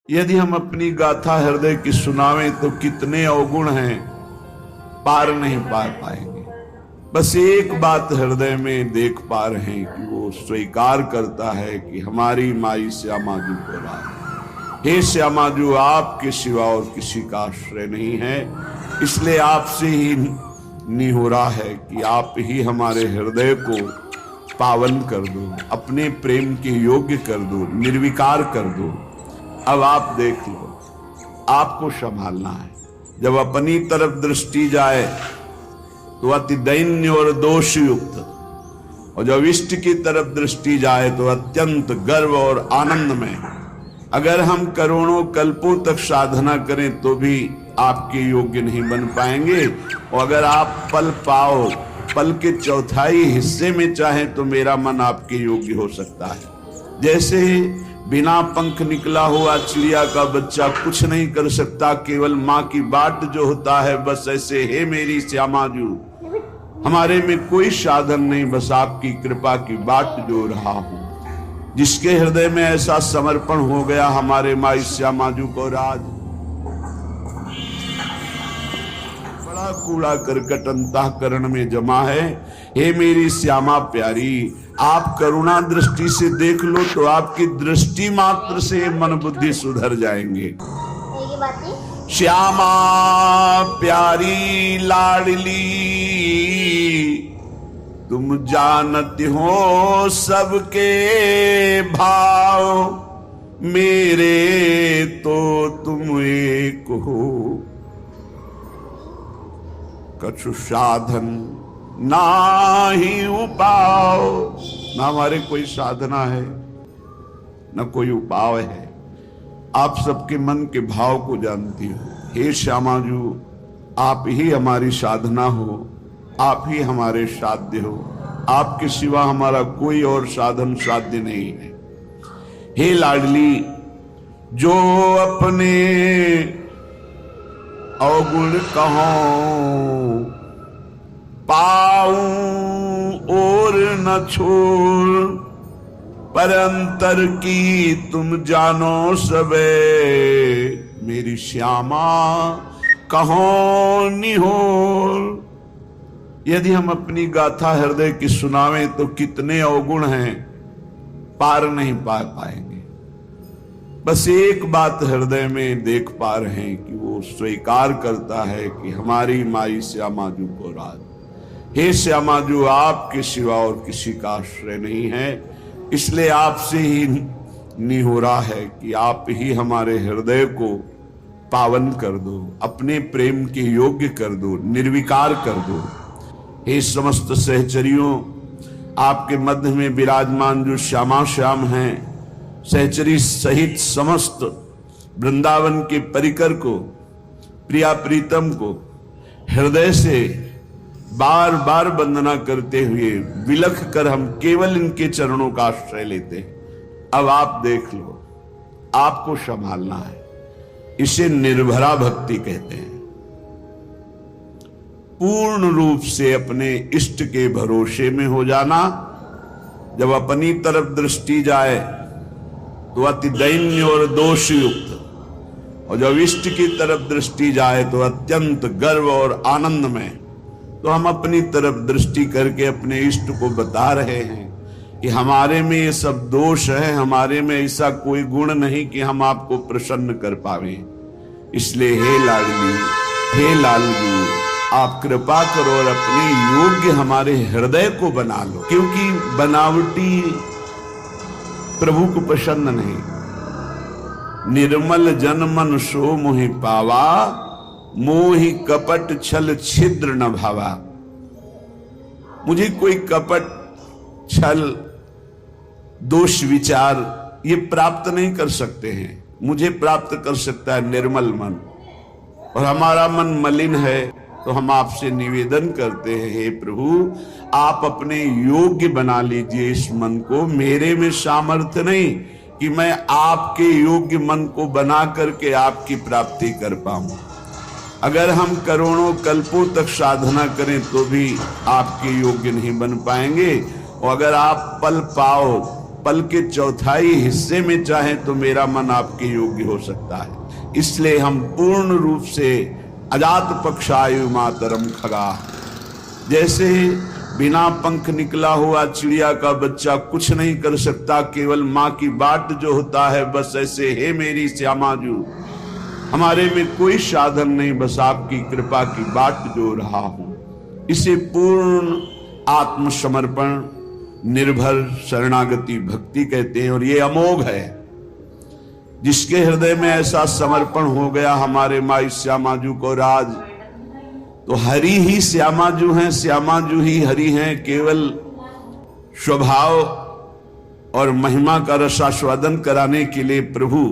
यदि हम अपनी गाथा हृदय की सुनावें तो कितने अवगुण हैं, पार नहीं पार पाएंगे। बस एक बात हृदय में देख पा रहे हैं कि वो स्वीकार करता है कि हमारी माई श्यामाजू को राज। हे श्यामाजू, आपके सिवा और किसी का आश्रय नहीं है, इसलिए आपसे ही निहोरा है कि आप ही हमारे हृदय को पावन कर दो, अपने प्रेम के योग्य कर दो, निर्विकार कर दो। अब आप देख लो, आपको संभालना है। जब अपनी तरफ दृष्टि जाए तो अति दैन्य और दोष युक्त, और जब इष्ट की तरफ दृष्टि जाए तो अत्यंत गर्व और आनंद में। अगर हम करोड़ों कल्पों तक साधना करें तो भी आपके योग्य नहीं बन पाएंगे, और अगर आप पल पाओ, पल के चौथाई हिस्से में चाहें तो मेरा मन आपके योग्य हो सकता है। जैसे बिना पंख निकला हुआ चिड़िया का बच्चा कुछ नहीं कर सकता, केवल माँ की बाट जो होता है, बस ऐसे हे मेरी श्यामाजू, हमारे में कोई साधन नहीं, बस आपकी कृपा की बाट जो रहा हूं। जिसके हृदय में ऐसा समर्पण हो गया हमारे माई श्यामाजू को राज, बड़ा कूड़ा करकट अंतःकरण में जमा है। हे मेरी श्यामा प्यारी, आप करुणा दृष्टि से देख लो तो आपकी दृष्टि मात्र से मन बुद्धि सुधर जाएंगे। श्यामा प्यारी लाडली, तुम जानती हो सबके भाव, मेरे तो तुम एक हो, कछु साधन ना ही उपाय। ना हमारे कोई साधना है, न कोई उपाय है। आप सबके मन के भाव को जानती हो। हे श्यामाजू, आप ही हमारी साधना हो, आप ही हमारे साध्य हो, आपके सिवा हमारा कोई और साधन साध्य नहीं है। हे लाडली, जो अपने अवगुण कहो पाऊं और न छोड़, पर अंतर की तुम जानो सबे, मेरी श्यामा कहो निहोर। यदि हम अपनी गाथा हृदय की सुनावें तो कितने अवगुण हैं, पार नहीं पार पाएंगे। बस एक बात हृदय में देख पा रहे हैं कि वो स्वीकार करता है कि हमारी माई श्यामाजू को राज। हे श्यामाजू, आपके सिवा और किसी का आश्रय नहीं है, इसलिए आपसे ही निहोरा है कि आप ही हमारे हृदय को पावन कर दो, अपने प्रेम के योग्य कर दो, निर्विकार कर दो। हे समस्त सहचरियों, आपके मध्य में विराजमान जो श्यामा श्याम हैं, सहचरी सहित समस्त वृंदावन के परिकर को, प्रिया प्रीतम को हृदय से बार बार वंदना करते हुए विलख कर हम केवल इनके चरणों का आश्रय लेते हैं। अब आप देख लो, आपको संभालना है। इसे निर्भरा भक्ति कहते हैं। पूर्ण रूप से अपने इष्ट के भरोसे में हो जाना। जब अपनी तरफ दृष्टि जाए तो अति दैन्य और दोष युक्त, और जब इष्ट की तरफ दृष्टि जाए तो अत्यंत गर्व और आनंद में। तो हम अपनी तरफ दृष्टि करके अपने इष्ट को बता रहे हैं कि हमारे में ये सब दोष है, हमारे में ऐसा कोई गुण नहीं कि हम आपको प्रसन्न कर पावे। इसलिए हे लाडली, हे लालजू, आप कृपा करो और अपने योग्य हमारे हृदय को बना लो, क्योंकि बनावटी प्रभु को पसंद नहीं। निर्मल जन मन सो मोहि पावा, मोहि कपट छल छिद्र न भावा। मुझे कोई कपट छल दोष विचार ये प्राप्त नहीं कर सकते हैं। मुझे प्राप्त कर सकता है निर्मल मन, और हमारा मन मलिन है। तो हम आपसे निवेदन करते हैं, हे प्रभु, आप अपने योग्य बना लीजिए इस मन को। मेरे में सामर्थ्य नहीं कि मैं आपके योग्य मन को बना करके आपकी प्राप्ति कर पाऊं। अगर हम करोड़ों कल्पों तक साधना करें तो भी आपके योग्य नहीं बन पाएंगे, और अगर आप पल पाओ, पल के चौथाई हिस्से में चाहे तो मेरा मन आपके योग्य हो सकता है। इसलिए हम पूर्ण रूप से अजात पक्षायु मातरम खगा, जैसे बिना पंख निकला हुआ चिड़िया का बच्चा कुछ नहीं कर सकता, केवल माँ की बाट जो होता है, बस ऐसे हे मेरी श्यामाजू हमारे में कोई साधन नहीं, बस आपकी कृपा की बाट जो रहा हूं। इसे पूर्ण आत्मसमर्पण, निर्भर शरणागति भक्ति कहते हैं। और ये अमोघ है। जिसके हृदय में ऐसा समर्पण हो गया हमारे माई श्यामाजू को राज, तो हरि ही श्यामाजू हैं, श्यामाजू ही हरि हैं। केवल स्वभाव और महिमा का रसास्वादन कराने के लिए प्रभु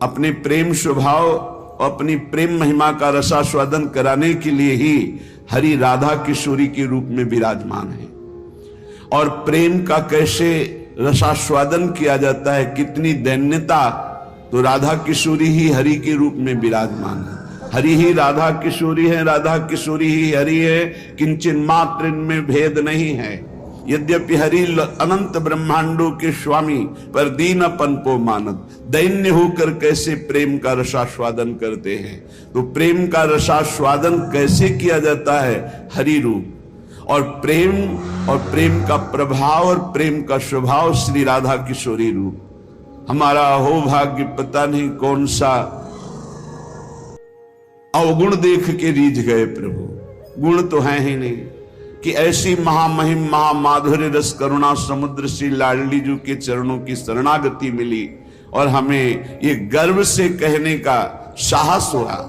अपने प्रेम स्वभाव और अपनी प्रेम महिमा का रसास्वादन कराने के लिए ही हरि राधा किशोरी के रूप में विराजमान है। और प्रेम का कैसे रसास्वादन किया जाता है, कितनी दैन्यता, तो राधा किशोरी ही हरि के रूप में विराजमान है। हरि ही राधा किशोरी है, राधा किशोरी ही हरि है, किंचन मात्र इनमें भेद नहीं है। यद्यपि हरि अनंत ब्रह्मांडों के स्वामी, पर दीनपन को मानत, दैन्य होकर कैसे प्रेम का रसास्वादन करते हैं। तो प्रेम का रसास्वादन कैसे किया जाता है, हरि रूप। और प्रेम का प्रभाव और प्रेम का स्वभाव श्री राधा किशोरी रूप। हमारा हो भाग्य, पता नहीं कौन सा अवगुण देख के रीझ गए प्रभु। गुण तो है ही नहीं कि ऐसी महामहिम महामाधुर्य रस करुणा समुद्र श्री लाडली जी के चरणों की शरणागति मिली, और हमें ये गर्व से कहने का साहस हुआ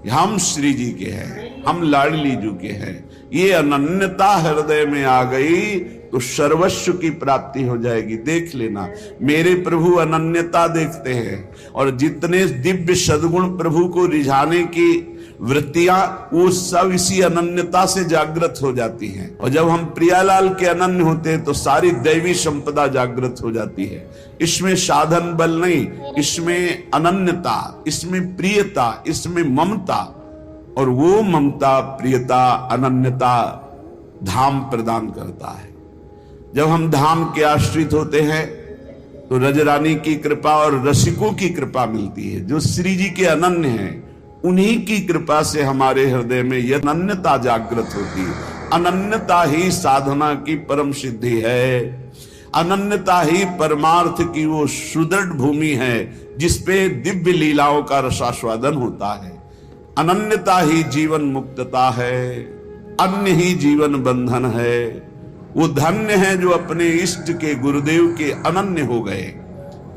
हम श्री जी के हैं, हम लाडली जी के हैं। ये अनन्यता हृदय में आ गई तो सर्वस्व की प्राप्ति हो जाएगी। देख लेना, मेरे प्रभु अनन्यता देखते हैं, और जितने दिव्य सद्गुण प्रभु को रिझाने की वृत्तियां, वो सब इसी अनन्यता से जागृत हो जाती हैं। और जब हम प्रियालाल के अनन्य होते हैं तो सारी दैवी संपदा जागृत हो जाती है। इसमें साधन बल नहीं, इसमें अनन्यता, इसमें प्रियता, इसमें ममता, और वो ममता, प्रियता, अनन्यता धाम प्रदान करता है। जब हम धाम के आश्रित होते हैं तो रजरानी की कृपा और रसिकों की कृपा मिलती है। जो श्री जी के अनन्य हैं, उन्हीं की कृपा से हमारे हृदय में यह अनन्यता जागृत होती है। अनन्यता ही साधना की परम सिद्धि है। अनन्यता ही परमार्थ की वो सुदृढ़ भूमि है जिसपे दिव्य लीलाओं का रसास्वादन होता है। अनन्यता ही जीवन मुक्तता है, अन्य ही जीवन बंधन है। वो धन्य है जो अपने इष्ट के गुरुदेव के अनन्य हो गए,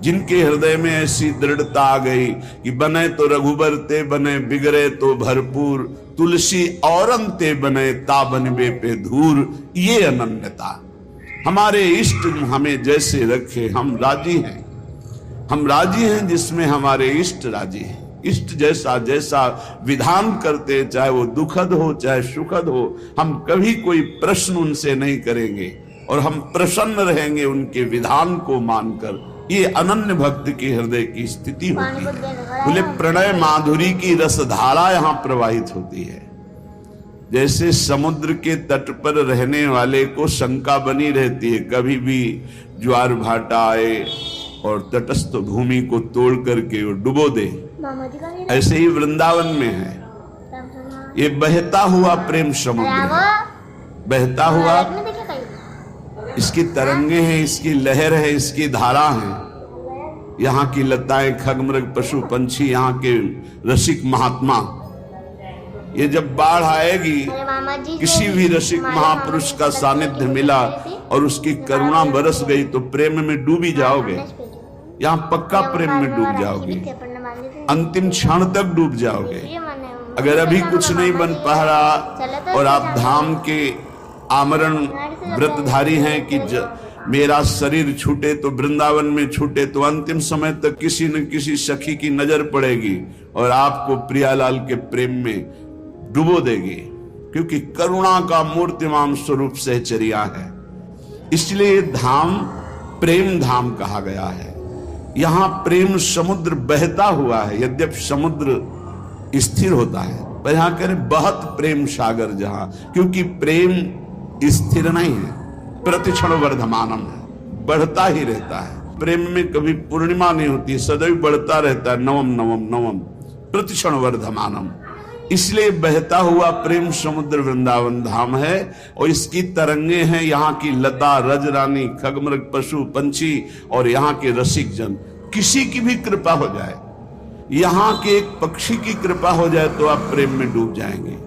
जिनके हृदय में ऐसी दृढ़ता आ गई कि बने तो रघुबर ते बने, बिगड़े तो भरपूर, तुलसी और अंते बने, ता बनबे पे धूर। ये अनन्यता, हमारे इष्ट हमें जैसे रखे हम राजी हैं। हम राजी हैं जिसमें हमारे इष्ट राजी हैं। इष्ट जैसा जैसा विधान करते, चाहे वो दुखद हो चाहे सुखद हो, हम कभी कोई प्रश्न उनसे नहीं करेंगे और हम प्रसन्न रहेंगे उनके विधान को मानकर। ये अनन्य भक्त के हृदय की स्थिति होती है। बोले प्रणय माधुरी की रसधारा यहाँ प्रवाहित होती है। जैसे समुद्र के तट पर रहने वाले को शंका बनी रहती है, कभी भी ज्वार भाटा आए और तटस्थ भूमि को तोड़ करके वो डुबो दे। ऐसे ही वृंदावन में है, ये बहता हुआ प्रेम समुद्र, बहता हुआ, इसकी तरंगे हैं, इसकी लहर है, इसकी धारा है। यहाँ की लताएं, खगमृग, पशु पंछी, यहाँ के रसिक महात्मा, ये जब बाढ़ आएगी, किसी भी रसिक महापुरुष का सानिध्य मिला और उसकी करुणा बरस गई तो प्रेम में डूबी जाओगे। यहाँ पक्का प्रेम में डूब जाओगे, अंतिम क्षण तक डूब जाओगे। अगर अभी कुछ नहीं बन पा रहा और आप धाम के आमरण व्रतधारी हैं कि मेरा शरीर छूटे तो वृंदावन में छूटे, तो अंतिम समय तक किसी न किसी सखी की नजर पड़ेगी और आपको प्रियालाल के प्रेम में डुबो देगी, क्योंकि करुणा का मूर्तिमान स्वरूप सहचर्या है। इसलिए धाम प्रेम धाम कहा गया है। यहाँ प्रेम समुद्र बहता हुआ है। यद्यपि समुद्र स्थिर होता है, पर यहाँ कह रहे बहुत प्रेम सागर जहां, क्योंकि प्रेम स्थिर नहीं है, प्रतिक्षण वर्धमानम है, बढ़ता ही रहता है। प्रेम में कभी पूर्णिमा नहीं होती, सदैव बढ़ता रहता है। नवम नवम नवम प्रतिक्षण वर्धमानम। इसलिए बहता हुआ प्रेम समुद्र वृंदावन धाम है और इसकी तरंगे हैं यहाँ की लता, रजरानी, खगमृग, पशु पंछी और यहाँ के रसिक जन। किसी की भी कृपा हो जाए, यहाँ के एक पक्षी की कृपा हो जाए तो आप प्रेम में डूब जाएंगे।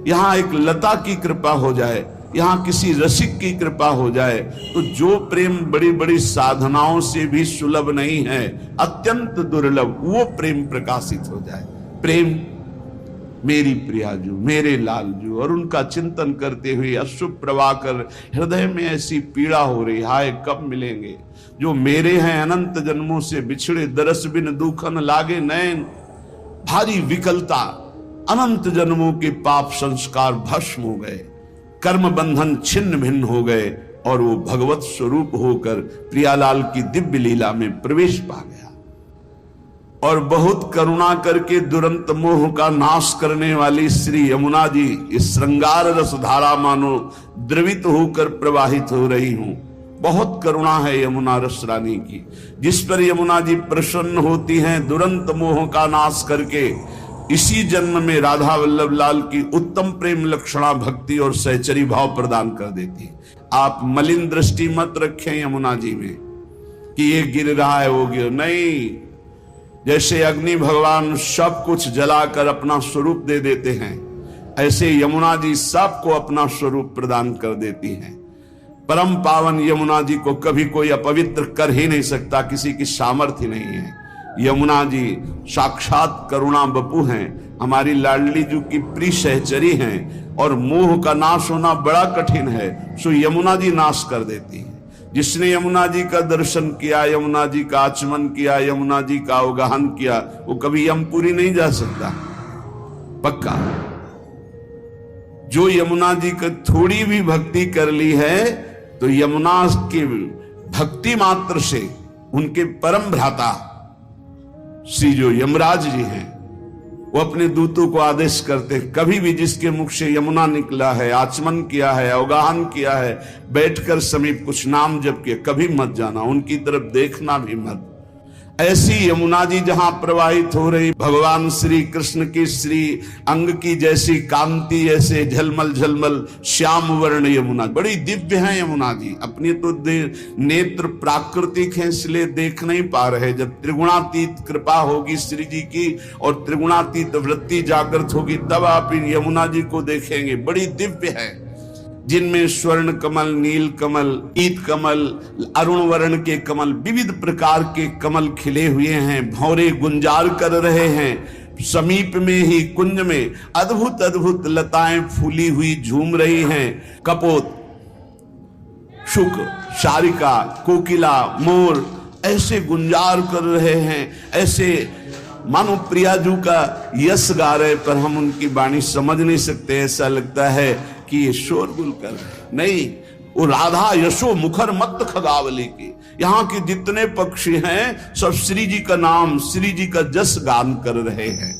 यहाँ एक लता की कृपा हो जाए, यहाँ किसी रसिक की कृपा हो जाए, तो जो प्रेम बड़ी बड़ी साधनाओं से भी सुलभ नहीं है, अत्यंत दुर्लभ, वो प्रेम प्रकाशित हो जाए। प्रेम मेरी प्रियाजू, मेरे लालजू, और उनका चिंतन करते हुए अश्रु प्रवाह कर हृदय में ऐसी पीड़ा हो रही, हाय कब मिलेंगे जो मेरे हैं। अनंत जन्मों से बिछड़े, दरस बिन दुखन लागे नैन। भारी विकलता, अनंत जन्मों के पाप संस्कार भस्म हो गए, कर्म बंधन छिन्न भिन्न हो गए और वो भगवत स्वरूप होकर प्रियालाल की दिव्य लीला में प्रवेश पा गया। और बहुत करुणा करके दुरंत मोह का नाश करने वाली श्री यमुना जी इस श्रृंगार रस धारा मानो द्रवित होकर प्रवाहित हो रही हूं। बहुत करुणा है यमुना रस रानी की, जिस पर यमुना जी प्रसन्न होती हैं दुरंत मोह का नाश करके इसी जन्म में राधा वल्लभ लाल की उत्तम प्रेम लक्षणा भक्ति और सहचरी भाव प्रदान कर देती। आप मलिन दृष्टि मत रखें यमुना जी में कि ये गिर रहा है वो गिर नहीं। जैसे अग्नि भगवान सब कुछ जलाकर अपना स्वरूप दे देते हैं, ऐसे यमुना जी सबको अपना स्वरूप प्रदान कर देती हैं। परम पावन यमुना जी को कभी कोई अपवित्र कर ही नहीं सकता, किसी की सामर्थ्य नहीं है। यमुना जी साक्षात करुणा बपू हैं, हमारी लाडली जी की प्रिय सहचरी हैं और मोह का नाश होना बड़ा कठिन है, सो यमुना जी नाश कर देती है। जिसने यमुना जी का दर्शन किया, यमुना जी का आचमन किया, यमुना जी का अवगाहन किया, वो कभी यमपुरी नहीं जा सकता, पक्का। जो यमुना जी का थोड़ी भी भक्ति कर ली है तो यमुना के भक्ति मात्र से उनके परम भ्राता श्री जो यमराज जी हैं वो अपने दूतों को आदेश करते, कभी भी जिसके मुख से यमुना निकला है, आचमन किया है, अवगाहन किया है, बैठकर समीप कुछ नाम जप किया, कभी मत जाना, उनकी तरफ देखना भी मत। ऐसी यमुना जी जहां प्रवाहित हो रही, भगवान श्री कृष्ण की श्री अंग की जैसी कांति, ऐसे झलमल झलमल श्याम वर्ण यमुना, बड़ी दिव्य है यमुना जी। अपनी तो नेत्र प्राकृतिक है इसलिए देख नहीं पा रहे, जब त्रिगुणातीत कृपा होगी श्री जी की और त्रिगुणातीत वृत्ति जागृत होगी तब आप इन यमुना जी को देखेंगे। बड़ी दिव्य है, जिनमें स्वर्ण कमल, नील कमल, पीत कमल, अरुण वर्ण के कमल, विविध प्रकार के कमल खिले हुए हैं, भौरे गुंजार कर रहे हैं। समीप में ही कुंज में अद्भुत अद्भुत लताएं फूली हुई झूम रही हैं। कपोत, शुक, शारिका, कोकिला, मोर ऐसे गुंजार कर रहे हैं, ऐसे मानो प्रियाजू का यश गा रहे, पर हम उनकी वाणी समझ नहीं सकते। ऐसा लगता है कि ये शोरगुल कर रहे नहीं, वो राधा यशो मुखर मत खगावली की। यहाँ के जितने पक्षी हैं सब श्री जी का नाम, श्री जी का जस गान कर रहे हैं।